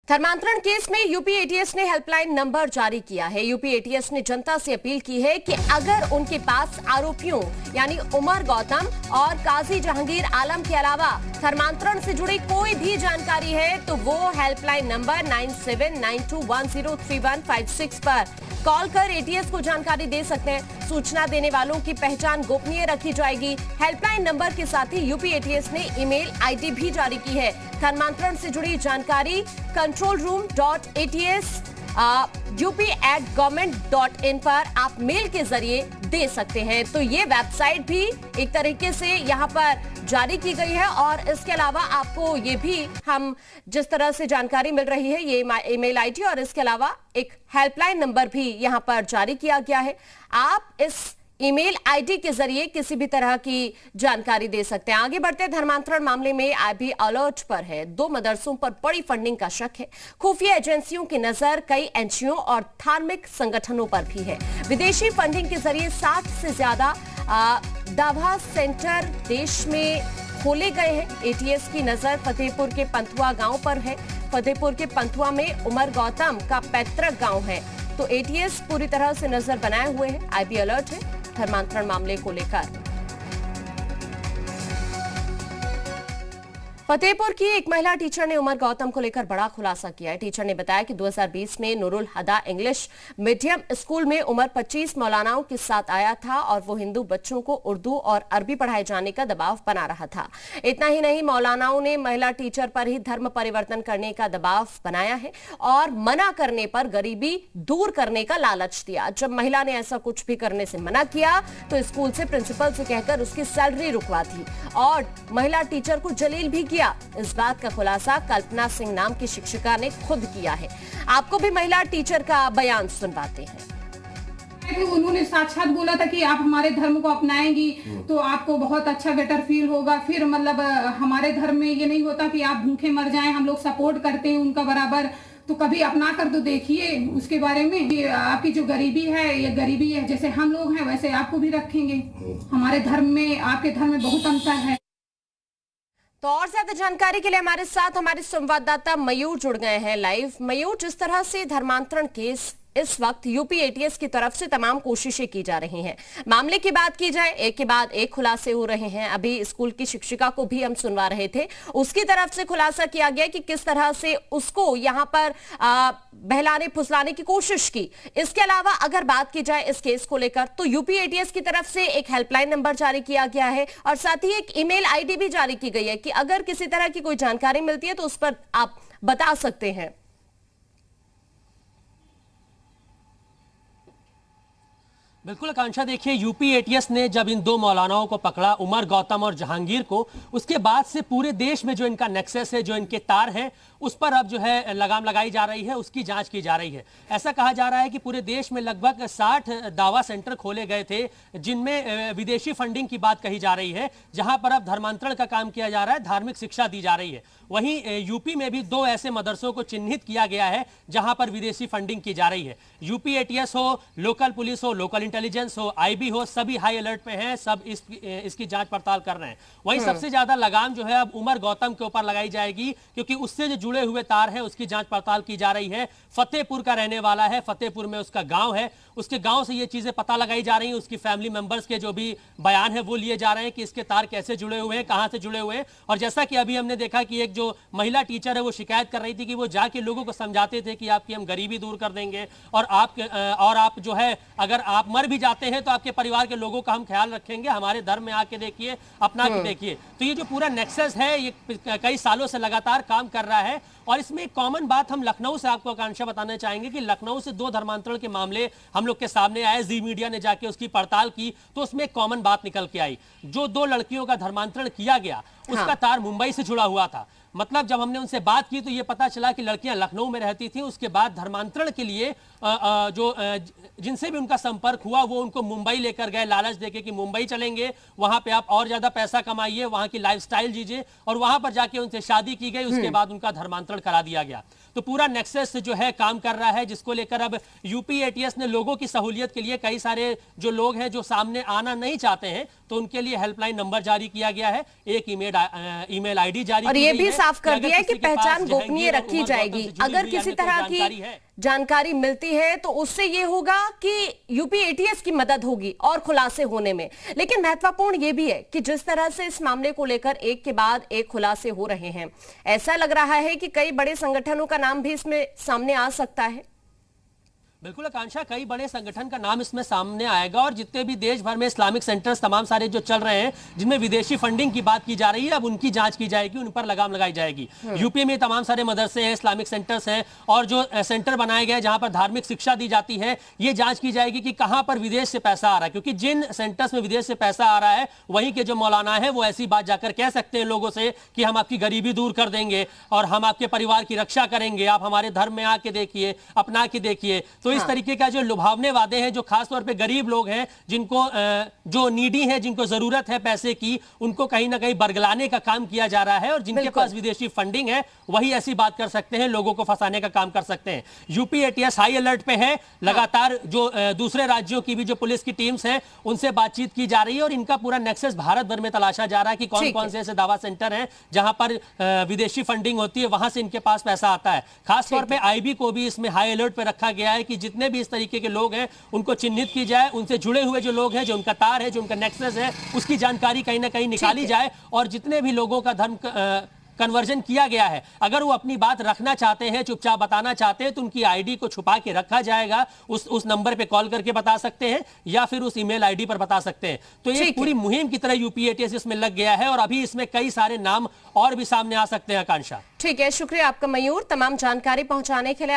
धर्मांतरण केस में UP ATS ने हेल्पलाइन नंबर जारी किया है। यूपी एटीएस ने जनता से अपील की है कि अगर उनके पास आरोपियों यानी उमर गौतम और काजी जहांगीर आलम के अलावा धर्मांतरण से जुड़ी कोई भी जानकारी है तो वो हेल्पलाइन नंबर 9792103156 पर कॉल कर एटीएस को जानकारी दे सकते हैं। सूचना देने वालों की पहचान गोपनीय रखी जाएगी। हेल्पलाइन नंबर के साथ ही यूपी एटीएस ने ईमेल आईडी भी जारी की है। धर्मांतरण से जुड़ी जानकारी controlroom.ats@up.gov.in पर आप मेल के जरिए दे सकते हैं। तो ये वेबसाइट भी एक तरीके से यहाँ पर जारी की गई है और इसके अलावा आपको ये भी हम जिस तरह से जानकारी मिल रही है ये ईमेल आईडी और इसके अलावा एक हेल्पलाइन नंबर भी यहाँ पर जारी किया गया है। आप इस ईमेल आईडी के जरिए किसी भी तरह की जानकारी दे सकते हैं। आगे बढ़ते धर्मांतरण मामले में अभी अलर्ट पर है। 2 मदरसों पर बड़ी फंडिंग का शक है। खुफिया एजेंसियों की नजर कई एनजीओ और धार्मिक संगठनों पर भी है। विदेशी फंडिंग के जरिए 60 से ज्यादा दावा सेंटर देश में खोले गए हैं। एटीएस की नजर फतेहपुर के पंथुआ गांव पर है। फतेहपुर के पंथुआ में उमर गौतम का पैतृक गांव है। तो एटीएस पूरी तरह से नजर बनाए हुए है। आईबी अलर्ट है धर्मांतरण मामले को लेकर। फतेहपुर की एक महिला टीचर ने उमर गौतम को लेकर बड़ा खुलासा किया है। टीचर ने बताया कि 2020 में नूरुल हदा इंग्लिश मीडियम स्कूल में उमर 25 मौलानाओं के साथ आया था और वो हिंदू बच्चों को उर्दू और अरबी पढ़ाए जाने का दबाव बना रहा था। इतना ही नहीं, मौलानाओं ने महिला टीचर पर ही धर्म परिवर्तन करने का दबाव बनाया है और मना करने पर गरीबी दूर करने का लालच दिया। जब महिला ने ऐसा कुछ भी करने से मना किया तो स्कूल से प्रिंसिपल से कहकर उसकी सैलरी रुकवा दी और महिला टीचर को जलील भी किया। इस बात का खुलासा कल्पना सिंह नाम की शिक्षिका ने खुद किया है। आपको भी महिला टीचर का बयान सुनवाते हैं। उन्होंने साक्षात बोला था कि आप हमारे धर्म को अपनाएंगी तो आपको बहुत अच्छा बेटर फील होगा। फिर मतलब हमारे धर्म में ये नहीं होता कि आप भूखे मर जाएं, हम लोग सपोर्ट करते हैं उनका बराबर। तो कभी अपना कर तो देखिए उसके बारे में। ये आपकी जो गरीबी है ये गरीबी है, जैसे हम लोग हैं वैसे आपको भी रखेंगे। हमारे धर्म में आपके धर्म में बहुत अंतर है। तो और ज्यादा जानकारी के लिए हमारे साथ हमारे संवाददाता मयूर जुड़ गए हैं लाइव। मयूर, जिस तरह से धर्मांतरण केस इस वक्त यूपी एटीएस की तरफ से तमाम कोशिशें की जा रही हैं, मामले की बात की जाए, एक के बाद एक खुलासे हो रहे हैं। अभी स्कूल की शिक्षिका को भी हम सुनवा रहे थे, उसकी तरफ से खुलासा किया गया कि किस तरह से उसको यहां पर बहलाने फुसलाने की कोशिश की। इसके अलावा अगर बात की जाए इस केस को लेकर तो यूपी एटीएस की तरफ से एक हेल्पलाइन नंबर जारी किया गया है और साथ ही एक ईमेल आईडी भी जारी की गई है कि अगर किसी तरह की कोई जानकारी मिलती है तो उस पर आप बता सकते हैं। बिल्कुल आकांक्षा, देखिए यूपी एटीएस ने जब इन 2 मौलानाओं को पकड़ा, उमर गौतम और जहांगीर को, उसके बाद से पूरे देश में जो इनका नेक्सस है, जो इनके तार हैं, उस पर अब जो है लगाम लगाई जा रही है, उसकी जांच की जा रही है। ऐसा कहा जा रहा है कि पूरे देश में लगभग 60 दावा सेंटर खोले गए थे जिनमें विदेशी फंडिंग की बात कही जा रही है, जहां पर अब धर्मांतरण का काम किया जा रहा है, धार्मिक शिक्षा दी जा रही है। वहीं यूपी में भी 2 ऐसे मदरसों को चिन्हित किया गया है जहां पर विदेशी फंडिंग की जा रही है। यूपी एटीएस हो, लोकल पुलिस हो, लोकल इंटेलिजेंस हो, आईबी हो, सभी हाई अलर्ट पे हैं, सब इसकी जांच पड़ताल कर रहे हैं। वहीं सबसे ज्यादा लगाम जो है अब उमर गौतम के ऊपर लगाई जाएगी क्योंकि उससे जो जुड़े हुए तार हैं उसकी जांच पड़ताल की जा रही है। फतेहपुर का रहने वाला है, फतेहपुर में उसका गांव है, उसके गांव से ये चीजें पता लगाई जा रही हैं। उसकी फैमिली मेंबर्स के जो भी बयान है वो लिए जा रहे हैं कि इसके तार कैसे जुड़े हुए हैं, कहां से जुड़े हुए हैं। और जैसा कि अभी हमने देखा कि एक जो महिला टीचर है वो शिकायत कर रही थी कि वो जाके लोगों को समझाते थे कि आपकी हम गरीबी दूर कर देंगे और आप जो है अगर आप मर भी जाते हैं तो आपके परिवार के लोगों का हम ख्याल रखेंगे, हमारे धर्म में आके देखिए, अपना के देखिए। तो ये जो पूरा नेक्सस है ये कई सालों से लगातार काम कर रहा है। और इसमें एक कॉमन बात हम लखनऊ से आपको आकांक्षा बताना चाहेंगे कि लखनऊ से 2 धर्मांतरण के मामले हम लोग के सामने आए। जी मीडिया ने जाके उसकी पड़ताल की तो उसमें एक कॉमन बात निकल के आई। जो 2 लड़कियों का धर्मांतरण किया गया उसका तार मुंबई से जुड़ा हुआ था। मतलब जब हमने उनसे बात की तो ये पता चला कि लड़कियां लखनऊ में रहती थी, उसके बाद धर्मांतरण के लिए जिनसे भी उनका संपर्क हुआ वो उनको मुंबई लेकर गए, लालच देके कि मुंबई चलेंगे, वहां पे आप और ज्यादा पैसा कमाइए, वहां की लाइफस्टाइल जीजिए, और वहां पर जाके उनसे शादी की गई। उसके बाद उनका धर्मांतरण करा दिया गया। तो पूरा नेक्सस जो है काम कर रहा है, जिसको लेकर अब यूपी एटीएस ने लोगों की सहूलियत के लिए कई सारे जो लोग हैं जो सामने आना नहीं चाहते हैं तो उनके लिए हेल्पलाइन नंबर जारी किया गया है, एक ईमेल आईडी जारी और ये भी साफ कर दिया है कि पहचान गोपनीय रखी जाएगी। अगर किसी तरह की जानकारी मिलती है तो उससे ये होगा कि यूपी एटीएस की मदद होगी और खुलासे होने में। लेकिन महत्वपूर्ण ये भी है कि जिस तरह से इस मामले को लेकर एक के बाद एक खुलासे हो रहे हैं, ऐसा लग रहा है कि कई बड़े संगठनों का नाम भी इसमें सामने आ सकता है। बिल्कुल आकांक्षा, कई बड़े संगठन का नाम इसमें सामने आएगा और जितने भी देश भर में इस्लामिक सेंटर्स तमाम सारे जो चल रहे हैं जिनमें विदेशी फंडिंग की बात की जा रही है, अब उनकी जांच की जाएगी, उन पर लगाम लगाई जाएगी। यूपी में तमाम सारे मदरसे हैं, इस्लामिक सेंटर्स हैं और जो सेंटर बनाए गए जहां पर धार्मिक शिक्षा दी जाती है, ये जांच की जाएगी कि कहां पर विदेश से पैसा आ रहा है। क्योंकि जिन सेंटर्स में विदेश से पैसा आ रहा है वहीं के जो मौलाना है वो ऐसी बात जाकर कह सकते हैं लोगों से कि हम आपकी गरीबी दूर कर देंगे और हम आपके परिवार की रक्षा करेंगे, आप हमारे धर्म में आके देखिए, अपना के देखिए। तो इस तरीके का जो लुभावने वादे हैं, जो खासतौर पे गरीब लोग हैं, जिनको जो नीडी है, जिनको जरूरत है पैसे की, उनको कहीं ना कहीं बरगलाने का काम किया जा रहा है और जिनके पास विदेशी फंडिंग है वही ऐसी बात कर सकते हैं, लोगों को फंसाने का काम कर सकते हैं। यूपी एटीएस हाई अलर्ट पे है, लगातार जो दूसरे राज्यों की भी जो पुलिस की टीम्स हैं उनसे बातचीत की जा रही है और इनका पूरा नेक्सस भारत भर में तलाशा जा रहा है कि कौन कौन से ऐसे दावा सेंटर हैं जहां पर विदेशी फंडिंग होती है, वहां से इनके पास पैसा आता है। खासतौर पर आईबी को भी इसमें हाई अलर्ट पे रखा गया है कि जितने भी इस तरीके के लोग हैं उनको चिन्हित की जाए, उनसे जुड़े हुए जो लोग हैं, जो उनका तार है, जो उनका नेक्सस है, उसकी जानकारी कहीं ना कहीं निकाली जाए और जितने भी लोगों का धर्म कन्वर्जन किया गया है, अगर वो अपनी बात रखना चाहते हैं, चुपचाप बताना चाहते हैं, तो उनकी आईडी को छुपा के रखा जाएगा। उस नंबर पे कॉल करके बता सकते हैं या फिर उस ईमेल आईडी पर बता सकते हैं। तो ये पूरी मुहिम की तरह यूपी एटीएस इसमें लग गया है और अभी इसमें कई सारे नाम और भी सामने आ सकते हैं। आकांक्षा, ठीक है, शुक्रिया आपका मयूर, तमाम जानकारी पहुंचाने के लिए।